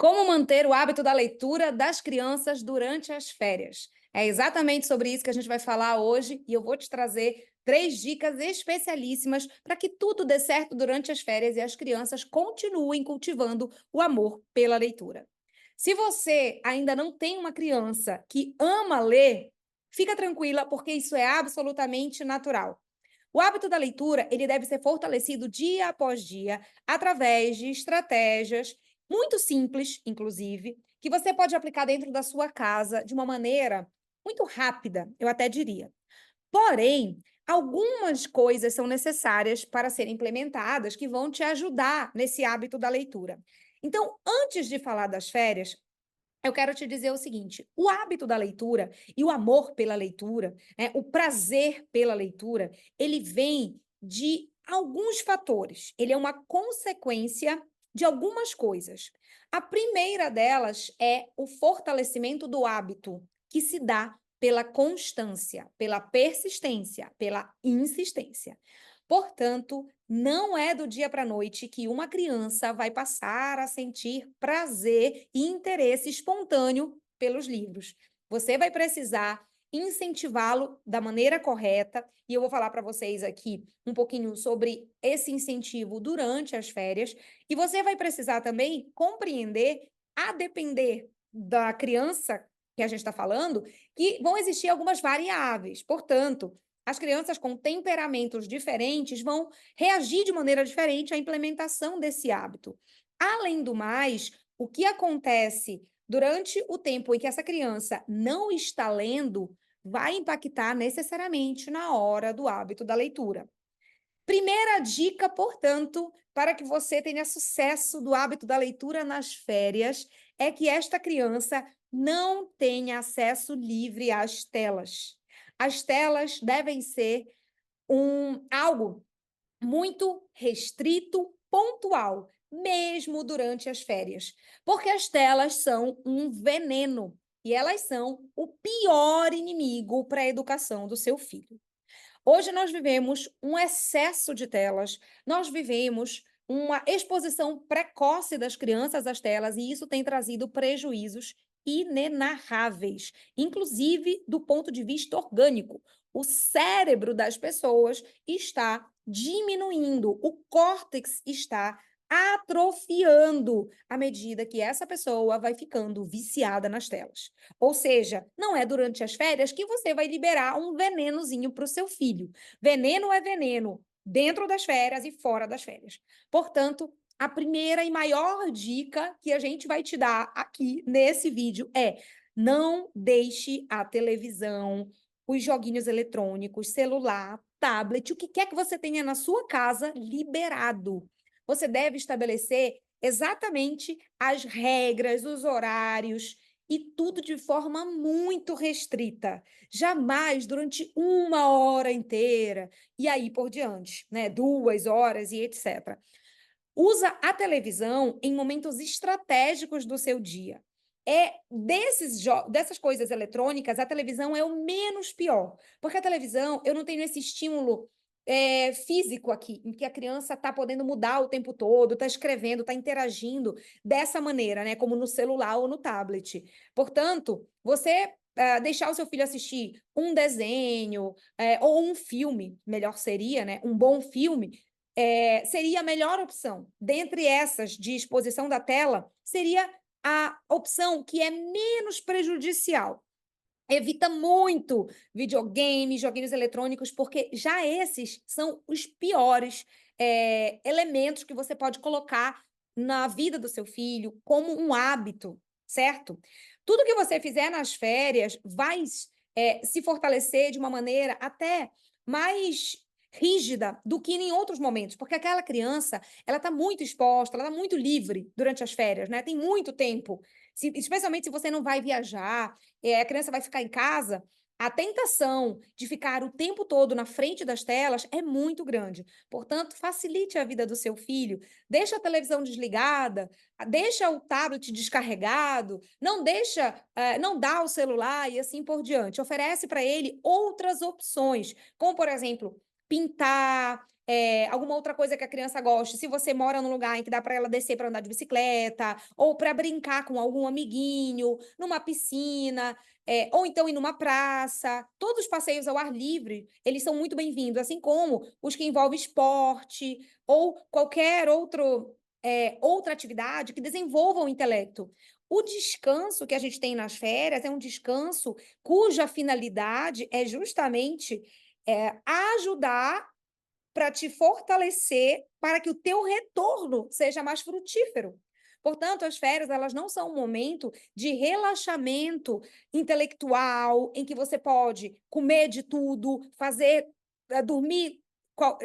Como manter o hábito da leitura das crianças durante as férias? É exatamente sobre isso que a gente vai falar hoje e eu vou te trazer 3 dicas especialíssimas para que tudo dê certo durante as férias e as crianças continuem cultivando o amor pela leitura. Se você ainda não tem uma criança que ama ler, fica tranquila, porque isso é absolutamente natural. O hábito da leitura, ele deve ser fortalecido dia após dia, através de estratégias muito simples, inclusive, que você pode aplicar dentro da sua casa de uma maneira muito rápida, eu até diria. Porém, algumas coisas são necessárias para serem implementadas que vão te ajudar nesse hábito da leitura. Então, antes de falar das férias, eu quero te dizer o seguinte: o hábito da leitura e o amor pela leitura, né, o prazer pela leitura, ele vem de alguns fatores. Ele é uma consequência de algumas coisas. A primeira delas é o fortalecimento do hábito, que se dá pela constância, pela persistência, pela insistência. Portanto, não é do dia para a noite que uma criança vai passar a sentir prazer e interesse espontâneo pelos livros. Você vai precisar incentivá-lo da maneira correta, e eu vou falar para vocês aqui um pouquinho sobre esse incentivo durante as férias, e você vai precisar também compreender, a depender da criança que a gente está falando, que vão existir algumas variáveis. Portanto, as crianças com temperamentos diferentes vão reagir de maneira diferente à implementação desse hábito. Além do mais, o que acontece durante o tempo em que essa criança não está lendo vai impactar necessariamente na hora do hábito da leitura. Primeira dica, portanto, para que você tenha sucesso do hábito da leitura nas férias, é que esta criança não tenha acesso livre às telas. As telas devem ser algo muito restrito, pontual, mesmo durante as férias, porque as telas são um veneno e elas são o pior inimigo para a educação do seu filho. Hoje nós vivemos um excesso de telas, nós vivemos uma exposição precoce das crianças às telas e isso tem trazido prejuízos inenarráveis, inclusive do ponto de vista orgânico. O cérebro das pessoas está diminuindo, o córtex está atrofiando à medida que essa pessoa vai ficando viciada nas telas. Ou seja, não é durante as férias que você vai liberar um venenozinho para o seu filho. Veneno é veneno dentro das férias e fora das férias. Portanto, a primeira e maior dica que a gente vai te dar aqui nesse vídeo é: não deixe a televisão, os joguinhos eletrônicos, celular, tablet, o que quer que você tenha na sua casa liberado. Você deve estabelecer exatamente as regras, os horários e tudo de forma muito restrita. Jamais durante 1 hora inteira e aí por diante, né? 2 horas e etc. Usa a televisão em momentos estratégicos do seu dia. Dessas coisas eletrônicas, a televisão é o menos pior, porque a televisão, eu não tenho esse estímulo físico aqui, em que a criança está podendo mudar o tempo todo, está escrevendo, está interagindo dessa maneira, né, como no celular ou no tablet. Portanto, você deixar o seu filho assistir um desenho ou um filme, melhor seria, né, um bom filme, seria a melhor opção. Dentre essas de exposição da tela, seria a opção que é menos prejudicial. Evita muito videogame, joguinhos eletrônicos, porque já esses são os piores elementos que você pode colocar na vida do seu filho como um hábito, certo? Tudo que você fizer nas férias vai se fortalecer de uma maneira até mais rígida do que em outros momentos, porque aquela criança, ela está muito exposta, ela está muito livre durante as férias, né? Tem muito tempo, especialmente se você não vai viajar, a criança vai ficar em casa, a tentação de ficar o tempo todo na frente das telas é muito grande. Portanto, facilite a vida do seu filho, deixa a televisão desligada, deixa o tablet descarregado, não dá o celular e assim por diante. Oferece para ele outras opções, como, por exemplo, pintar, alguma outra coisa que a criança goste. Se você mora num lugar em que dá para ela descer para andar de bicicleta, ou para brincar com algum amiguinho, numa piscina, ou então ir numa praça. Todos os passeios ao ar livre, eles são muito bem-vindos, assim como os que envolvem esporte ou qualquer outra atividade que desenvolva o intelecto. O descanso que a gente tem nas férias é um descanso cuja finalidade é justamente ajudar para te fortalecer para que o teu retorno seja mais frutífero. Portanto, as férias, elas não são um momento de relaxamento intelectual, em que você pode comer de tudo,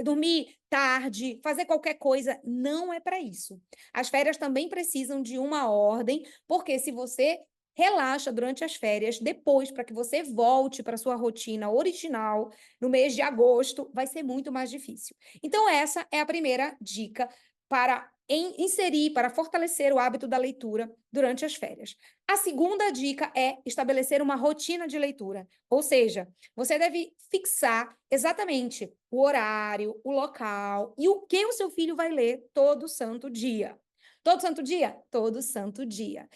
dormir tarde, fazer qualquer coisa. Não é para isso. As férias também precisam de uma ordem, porque se você relaxa durante as férias, depois, para que você volte para a sua rotina original, no mês de agosto, vai ser muito mais difícil. Então, essa é a primeira dica para inserir, para fortalecer o hábito da leitura durante as férias. A segunda dica é estabelecer uma rotina de leitura, ou seja, você deve fixar exatamente o horário, o local e o que o seu filho vai ler todo santo dia. Todo santo dia? Todo santo dia.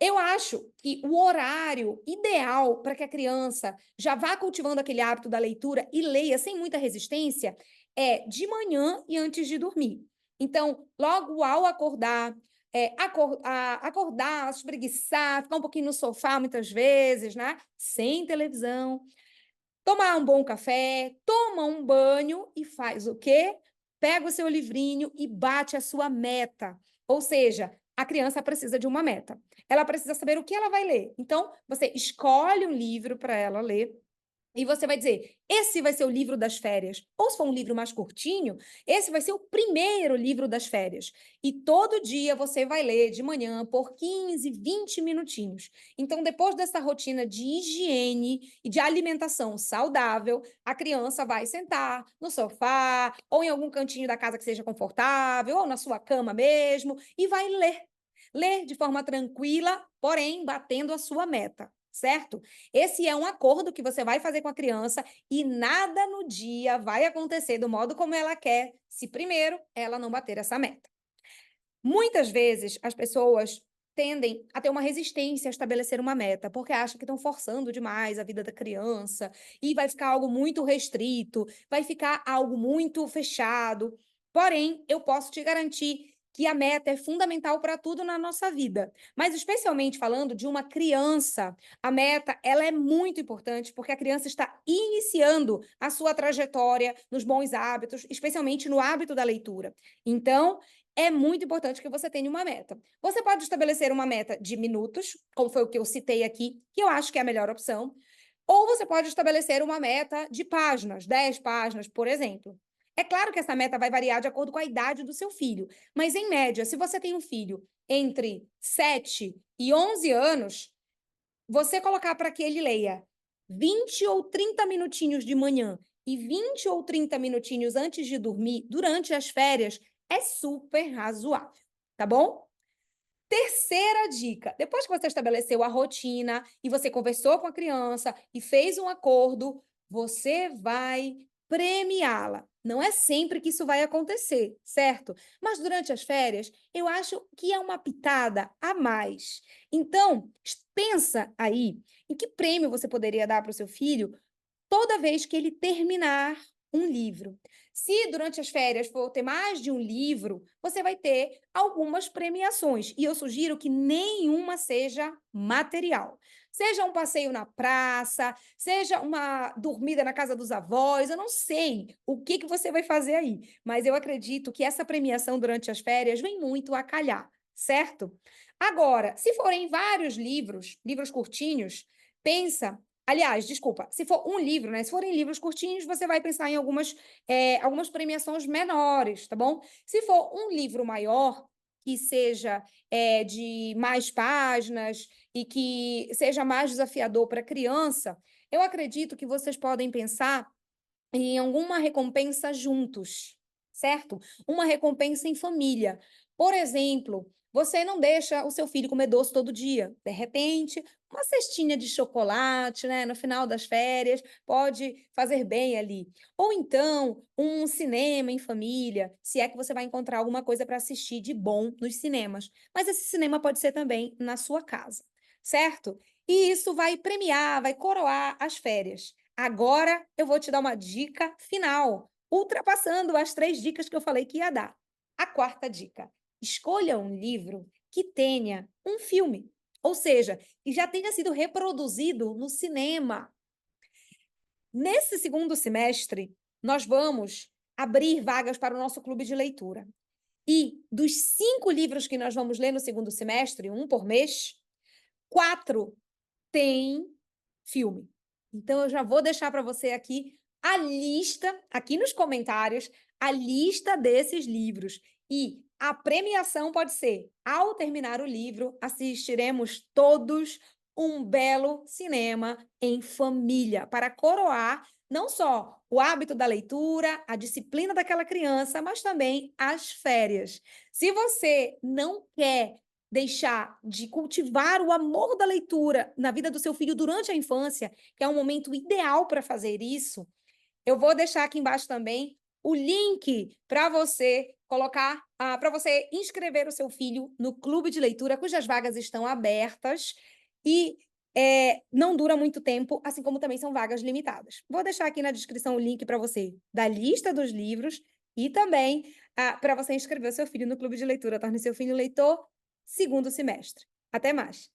Eu acho que o horário ideal para que a criança já vá cultivando aquele hábito da leitura e leia sem muita resistência é de manhã e antes de dormir. Então, logo ao acordar, acordar, espreguiçar, ficar um pouquinho no sofá muitas vezes, né? Sem televisão, tomar um bom café, toma um banho e faz o quê? Pega o seu livrinho e bate a sua meta. Ou seja, a criança precisa de uma meta. Ela precisa saber o que ela vai ler. Então, você escolhe um livro para ela ler e você vai dizer: esse vai ser o livro das férias. Ou se for um livro mais curtinho, esse vai ser o primeiro livro das férias. E todo dia você vai ler de manhã por 15, 20 minutinhos. Então, depois dessa rotina de higiene e de alimentação saudável, a criança vai sentar no sofá ou em algum cantinho da casa que seja confortável, ou na sua cama mesmo, e vai ler. Ler de forma tranquila, porém batendo a sua meta, certo? Esse é um acordo que você vai fazer com a criança e nada no dia vai acontecer do modo como ela quer, se primeiro ela não bater essa meta. Muitas vezes as pessoas tendem a ter uma resistência a estabelecer uma meta, porque acham que estão forçando demais a vida da criança e vai ficar algo muito restrito, vai ficar algo muito fechado. Porém, eu posso te garantir que a meta é fundamental para tudo na nossa vida, mas especialmente falando de uma criança, a meta ela é muito importante porque a criança está iniciando a sua trajetória nos bons hábitos, especialmente no hábito da leitura. Então, é muito importante que você tenha uma meta. Você pode estabelecer uma meta de minutos, como foi o que eu citei aqui, que eu acho que é a melhor opção, ou você pode estabelecer uma meta de páginas, 10 páginas, por exemplo. É claro que essa meta vai variar de acordo com a idade do seu filho, mas em média, se você tem um filho entre 7 e 11 anos, você colocar para que ele leia 20 ou 30 minutinhos de manhã e 20 ou 30 minutinhos antes de dormir, durante as férias, é super razoável, tá bom? Terceira dica: depois que você estabeleceu a rotina e você conversou com a criança e fez um acordo, você vai premiá-la. Não é sempre que isso vai acontecer, certo? Mas durante as férias, eu acho que é uma pitada a mais. Então, pensa aí em que prêmio você poderia dar para o seu filho toda vez que ele terminar um livro. Se durante as férias for ter mais de um livro, você vai ter algumas premiações. E eu sugiro que nenhuma seja material. Seja um passeio na praça, seja uma dormida na casa dos avós, eu não sei o que você vai fazer aí, mas eu acredito que essa premiação durante as férias vem muito a calhar, certo? Agora, se forem vários livros, livros curtinhos, pensa. Aliás, desculpa, se for um livro, né? Se forem livros curtinhos, você vai pensar em algumas premiações menores, tá bom? Se for um livro maior, que seja de mais páginas e que seja mais desafiador para a criança, eu acredito que vocês podem pensar em alguma recompensa juntos, certo? Uma recompensa em família. Por exemplo, Você não deixa o seu filho comer doce todo dia. De repente, uma cestinha de chocolate, né, no final das férias, pode fazer bem ali. Ou então, um cinema em família, se é que você vai encontrar alguma coisa para assistir de bom nos cinemas. Mas esse cinema pode ser também na sua casa, certo? E isso vai premiar, vai coroar as férias. Agora eu vou te dar uma dica final, ultrapassando as 3 dicas que eu falei que ia dar. A quarta dica: escolha um livro que tenha um filme, ou seja, que já tenha sido reproduzido no cinema. Nesse segundo semestre, nós vamos abrir vagas para o nosso clube de leitura. E dos 5 livros que nós vamos ler no segundo semestre, um por mês, 4 têm filme. Então, eu já vou deixar para você aqui a lista, aqui nos comentários, a lista desses livros. E a premiação pode ser, ao terminar o livro, assistiremos todos um belo cinema em família, para coroar não só o hábito da leitura, a disciplina daquela criança, mas também as férias. Se você não quer deixar de cultivar o amor da leitura na vida do seu filho durante a infância, que é um momento ideal para fazer isso, eu vou deixar aqui embaixo também o link para você colocar, para você inscrever o seu filho no clube de leitura, cujas vagas estão abertas e não dura muito tempo, assim como também são vagas limitadas. Vou deixar aqui na descrição o link para você da lista dos livros e também para você inscrever o seu filho no clube de leitura. Torne seu filho leitor segundo semestre. Até mais!